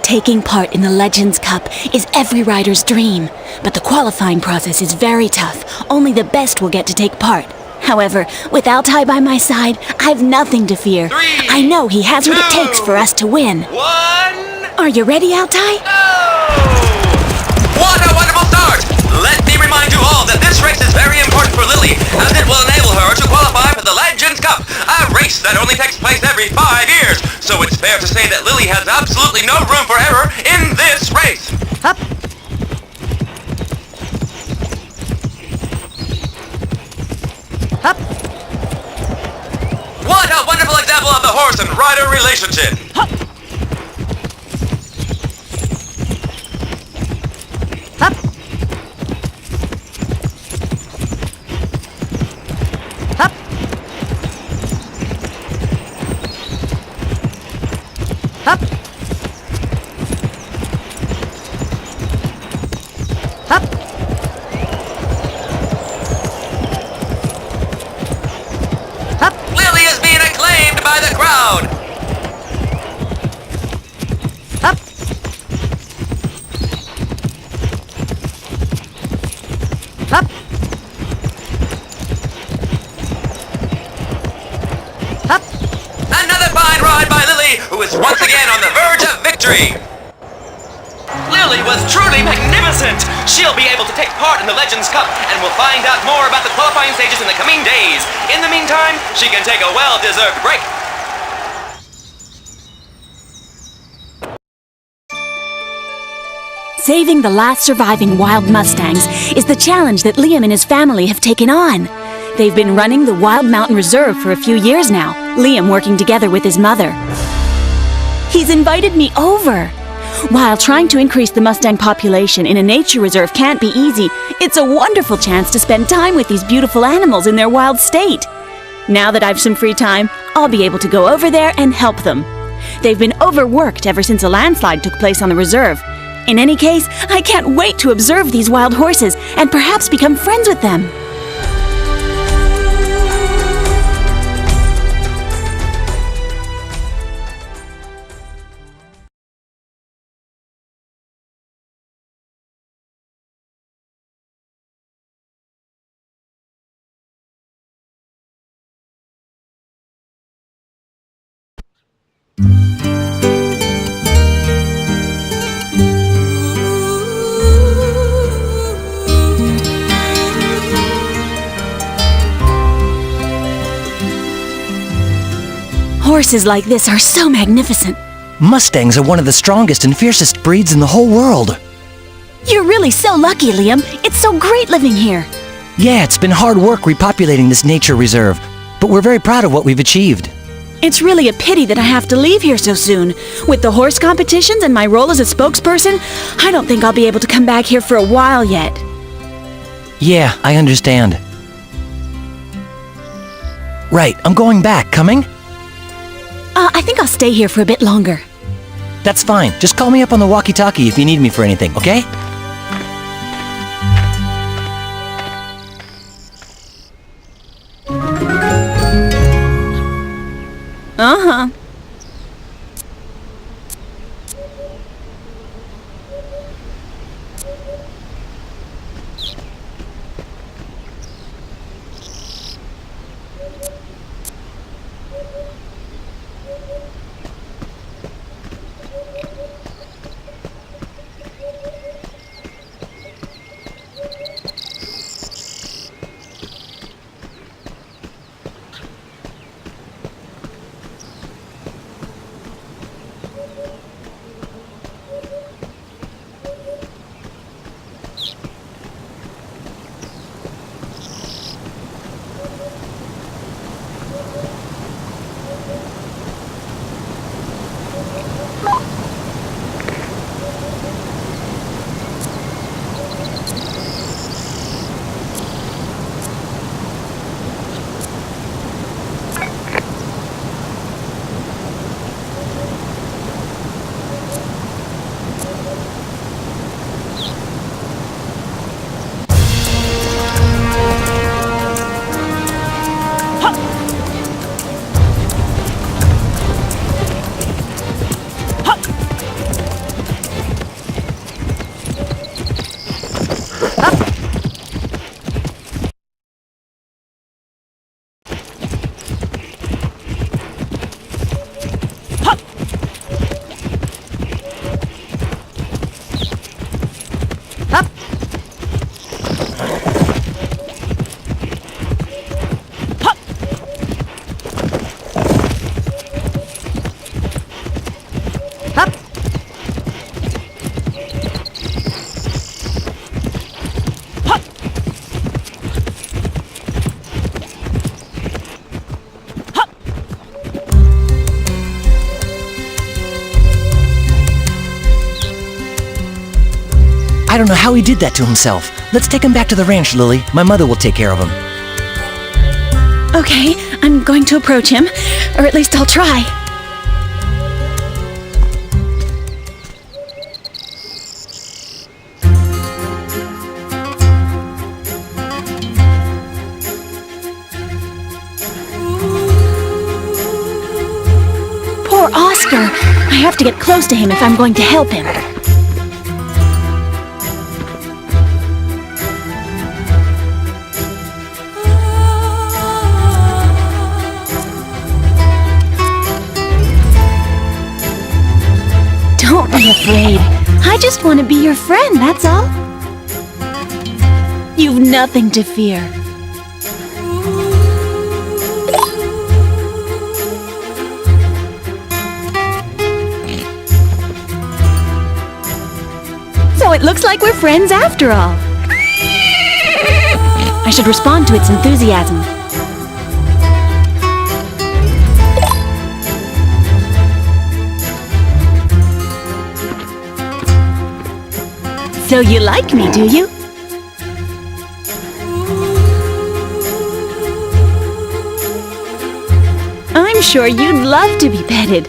Taking part in the Legends Cup is every rider's dream, but the qualifying process is very tough. Only the best will get to take part. However, with Altai by my side, I've nothing to fear. 3, I know he has what it takes for us to win. 1... Are you ready, Altai? What a wonderful start! Let me remind you all that this race is very important for Lily, as it will enable her to qualify for the Legends Cup, a race that only takes place every 5 years. So it's fair to say that Lily has absolutely no room for error in this race. Up. Up. What a wonderful example of the horse and rider relationship. Up. Up. Up. Up. Up. Up. Lily is being acclaimed by the crowd. Up. Up. Up. Another fine ride by Lily, who is once again on the verge of victory. Lily was truly magnificent. She'll be able to take part in the Legends Cup, and we'll find out more about the qualifying stages in the coming days. In the meantime, she can take a well-deserved break. Saving the last surviving wild Mustangs is the challenge that Liam and his family have taken on. They've been running the Wild Mountain Reserve for a few years now, Liam working together with his mother. He's invited me over. While trying to increase the Mustang population in a nature reserve can't be easy, it's a wonderful chance to spend time with these beautiful animals in their wild state. Now that I've some free time, I'll be able to go over there and help them. They've been overworked ever since a landslide took place on the reserve. In any case, I can't wait to observe these wild horses and perhaps become friends with them. Horses like this are so magnificent. Mustangs are one of the strongest and fiercest breeds in the whole world. You're really so lucky, Liam. It's so great living here. Yeah, it's been hard work repopulating this nature reserve, but we're very proud of what we've achieved. It's really a pity that I have to leave here so soon. With the horse competitions and my role as a spokesperson, I don't think I'll be able to come back here for a while yet. Yeah, I understand. Right, I'm going back. Coming? I think I'll stay here for a bit longer. That's fine. Just call me up on the walkie-talkie if you need me for anything, okay? Uh-huh. I don't know how he did that to himself. Let's take him back to the ranch, Lily. My mother will take care of him. Okay, I'm going to approach him. Or at least I'll try. Poor Oscar! I have to get close to him if I'm going to help him. Don't be afraid. I just want to be your friend, that's all. You've nothing to fear. So it looks like we're friends after all. I should respond to its enthusiasm. So you like me, do you? I'm sure you'd love to be petted.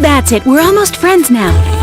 That's it, we're almost friends now.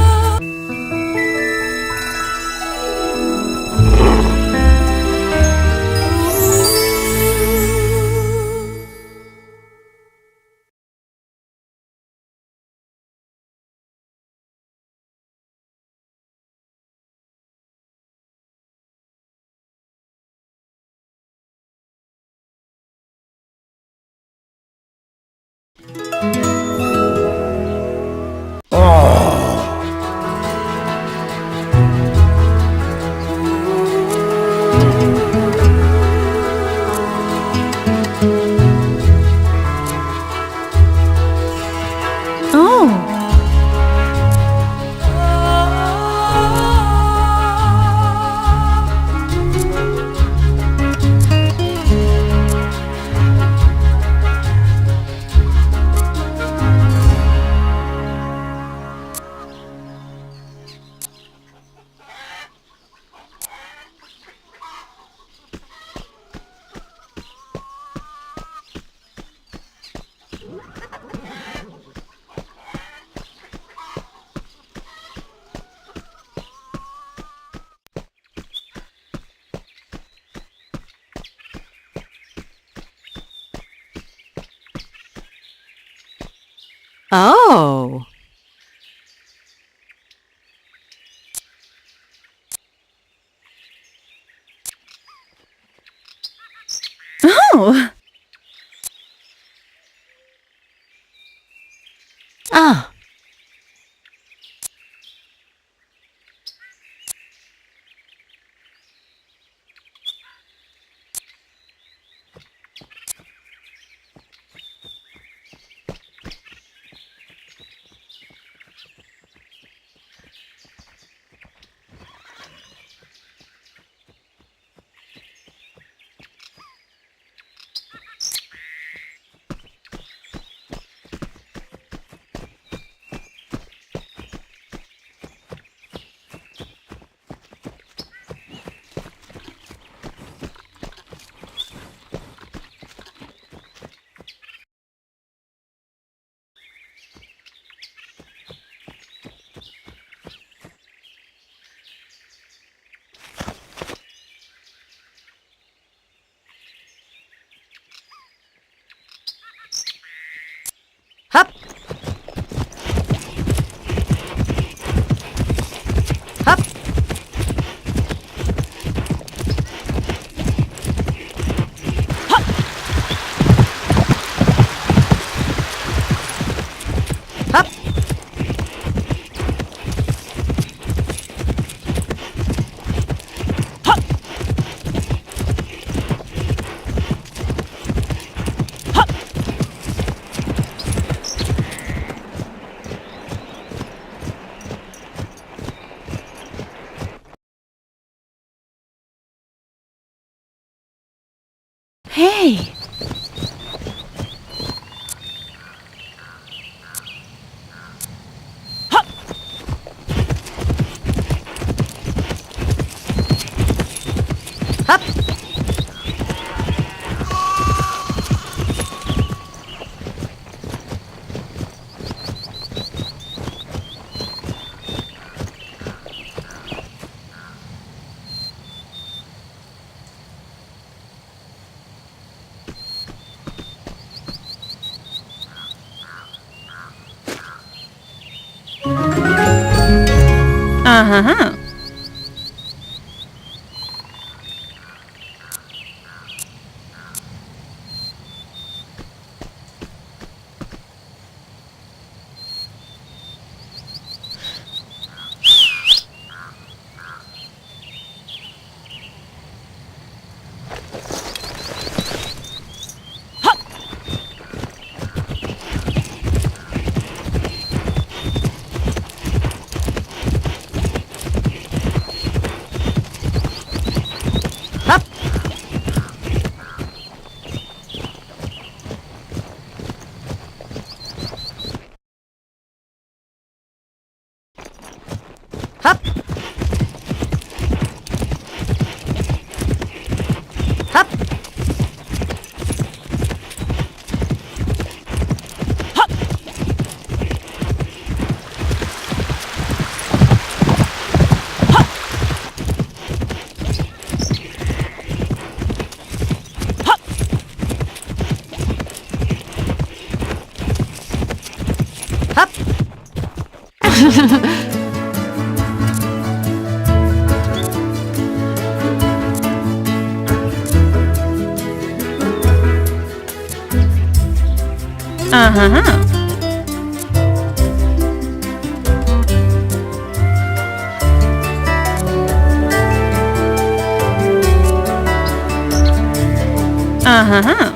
Oh. Oh! Ah. Hup. Hup. Hup. Hup. Hey! Uh-huh. Hup. Hup. Hup. Hup. Hup. Hup. Uh-huh. Uh-huh.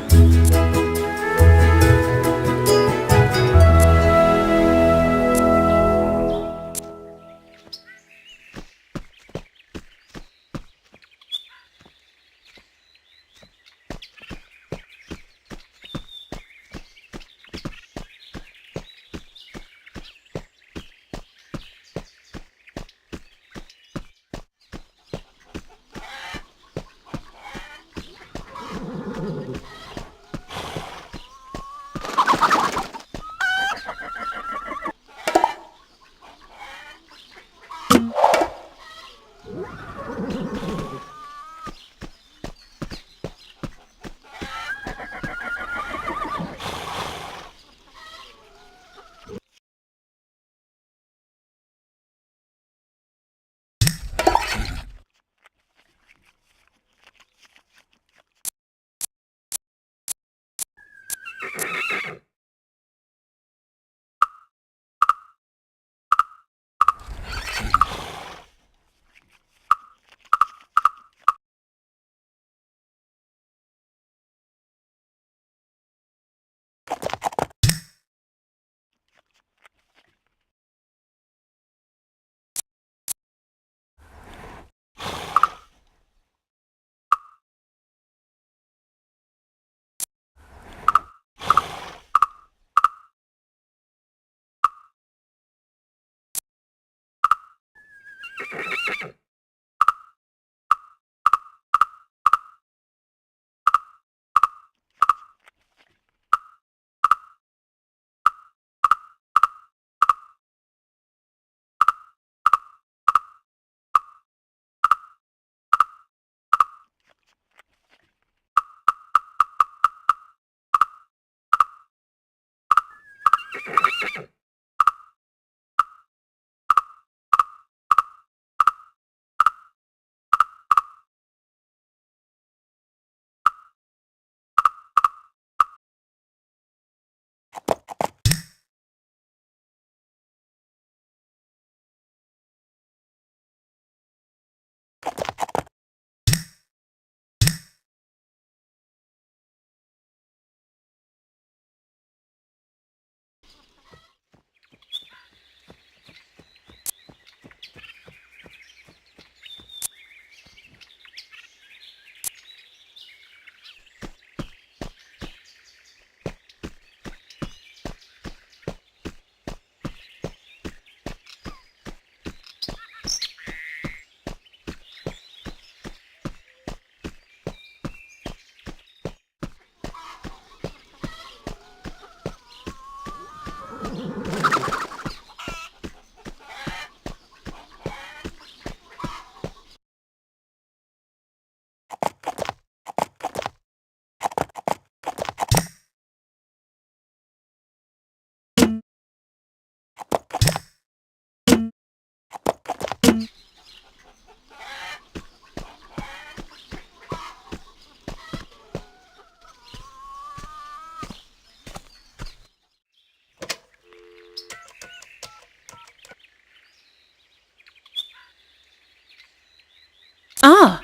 Ah.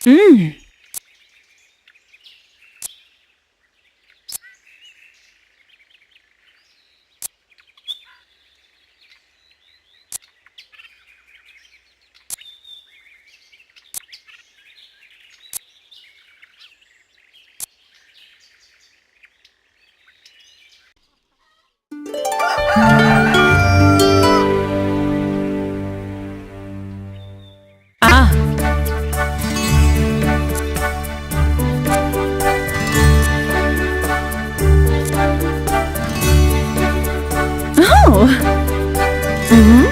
Mmm. Ah. Oh. Mm-hmm.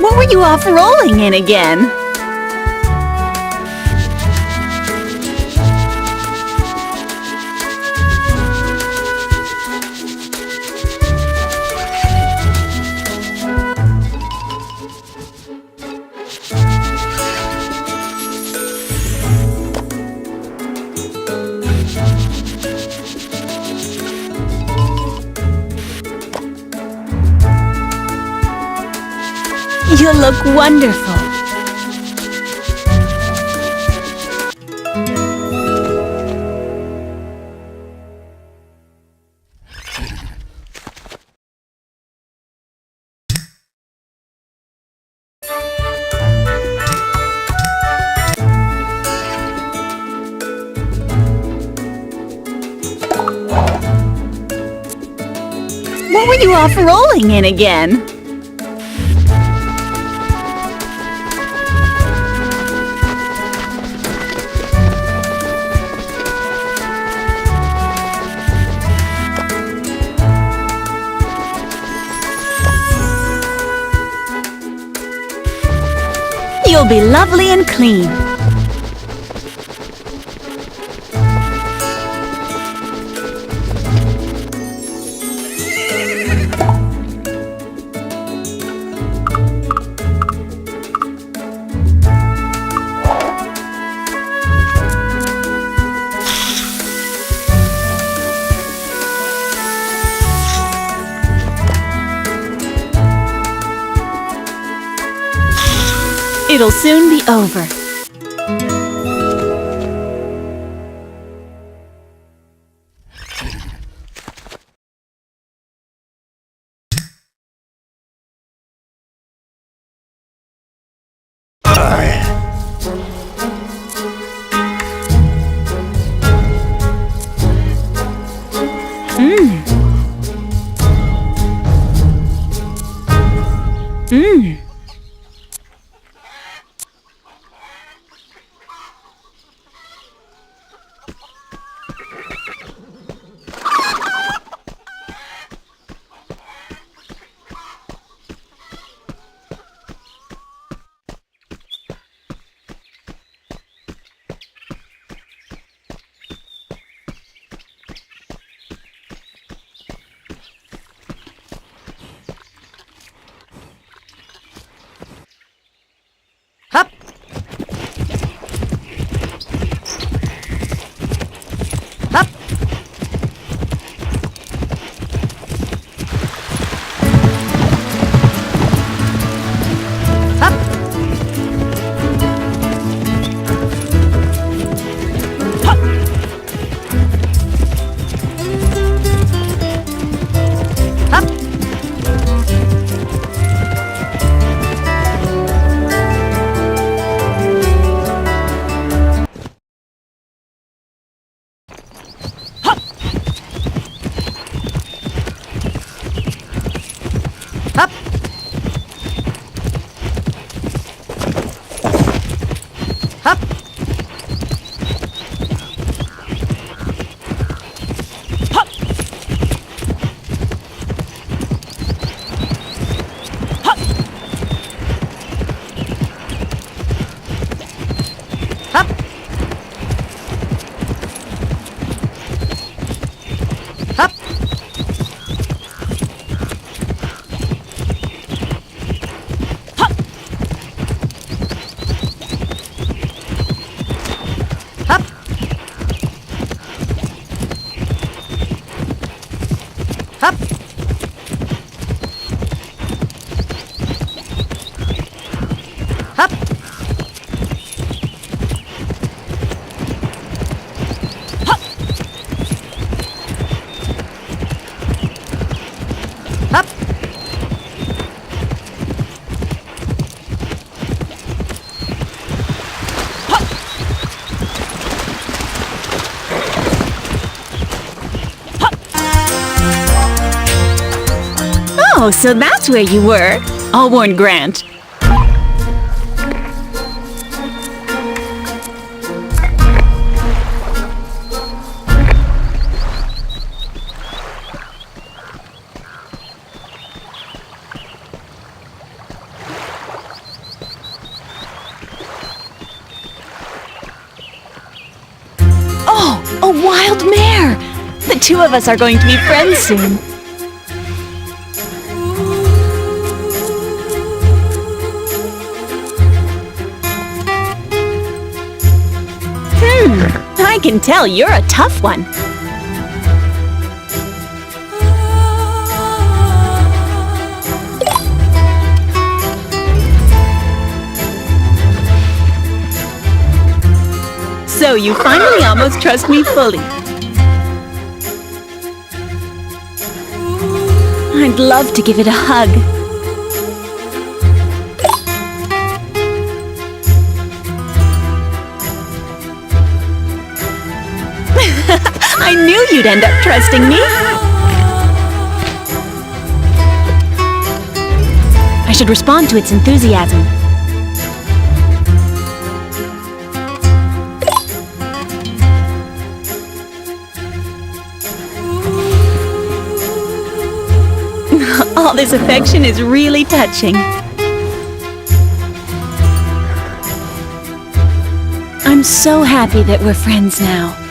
What were you off rolling in again? You look wonderful. What were you off rolling in again? You'll be lovely and clean. It'll soon be over. Oh, so that's where you were. I'll warn Grant. Oh, a wild mare! The two of us are going to be friends soon. I can tell you're a tough one. So you finally almost trust me fully. I'd love to give it a hug. I knew you'd end up trusting me. I should respond to its enthusiasm. All this affection is really touching. I'm so happy that we're friends now.